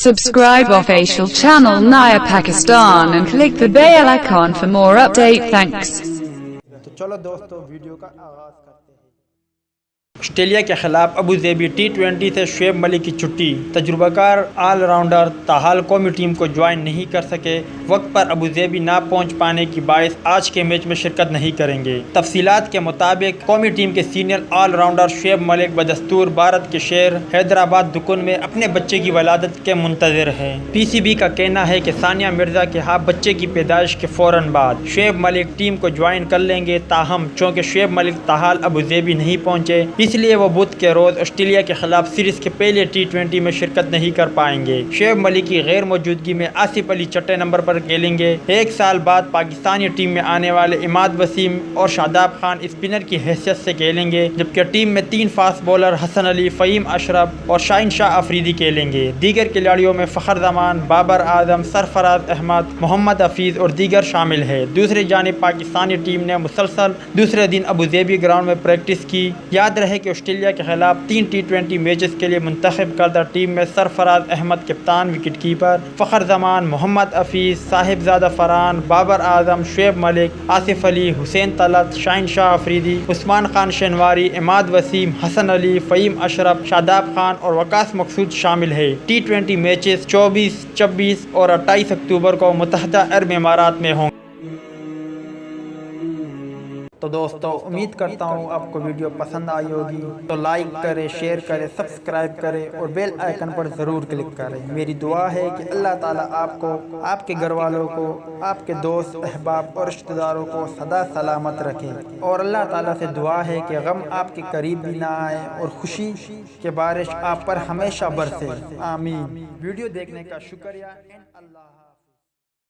Subscribe official channel Naya Pakistan and click the bell icon for more update. Thanks. تو چلو دوستو video کا آغاز کرتے ہیں۔ آسٹریلیا کے خلاف ابوظہبی ٹی20 سے شعیب ملک کی چھٹی، تجربہ کار آل راؤنڈر تاحال قومی ٹیم کو جوائن نہیں کر سکے، وقت پر ابوظہبی نہ پہنچ پانے کی باعث آج کے میچ میں شرکت نہیں کریں گے۔ تفصیلات کے مطابق قومی ٹیم کے senior all rounder Shoaib Malik بدستور بھارت کے شہر حیدرآباد دکن میں اپنے بچے کی ولادت کے منتظر ہیں۔ پی سی بی کا کہنا ہے کہ ثانیہ مرزا کے ہاں بچے کی پیدائش کے فوراً بعد شعیب ملک ٹیم کو جوائن کر لیں گے، تاہم چونکہ شعیب ملک تاحال ابوظہبی نہیں پہنچے، اس لیے وہ بدھ کے روز آسٹریلیا کے خلاف سیریز کے پہلے ٹی20 میں شرکت نہیں کر پائیں گے۔ شعیب ملک کی غیر موجودگی میں آصف علی چھٹے نمبر پر کھیلیں گے۔ ایک سال بعد پاکستانی ٹیم میں آنے والے عماد وسیم اور شاداب خان اسپنر کی حیثیت سے کھیلیں گے، جبکہ ٹیم میں 3 فاسٹ بولر حسن علی، فہیم اشرف اور شاہین شاہ آفریدی کھیلیں گے۔ دیگر کھلاڑیوں میں فخر زمان، بابر اعظم، سرفراز احمد، محمد حفیظ اور دیگر شامل ہیں۔ دوسری جانب پاکستانی ٹیم نے مسلسل دوسرے دن ابوظہبی گراؤنڈ میں پریکٹس کی۔ یاد رہے کہ آسٹریلیا کے خلاف 3 ٹی20 میچز کے لیے منتخب کردہ ٹیم میں سرفراز احمد کپتان، وکٹ کیپر فخر زمان، محمد حفیظ، صاحبزادہ فرحان، بابر اعظم، شعیب ملک، آصف علی، حسین طلعت، شاہین شاہ آفریدی، عثمان خان شنواری، عماد وسیم، حسن علی، فہیم اشرف، شاداب خان اور وقاص مقصود شامل ہیں۔ ٹی20 میچز 24، 26 اور 28 اکتوبر کو متحدہ عرب امارات میں ہوں گے۔ تو دوستو امید کرتا ہوں آپ کو ویڈیو پسند آئی ہوگی، تو لائک کریں، شیئر کریں، سبسکرائب کریں اور بیل آئیکن پر ضرور کلک کریں۔ میری دعا ہے کہ اللہ تعالیٰ آپ کو، آپ کے گھر والوں کو، آپ کے دوست احباب اور رشتہ داروں کو سدا سلامت رکھے، اور اللہ تعالیٰ سے دعا ہے کہ غم آپ کے قریب بھی نہ آئے اور خوشی کے بارش آپ پر ہمیشہ برسے، آمین۔ ویڈیو دیکھنے کا شکریہ۔ اللہ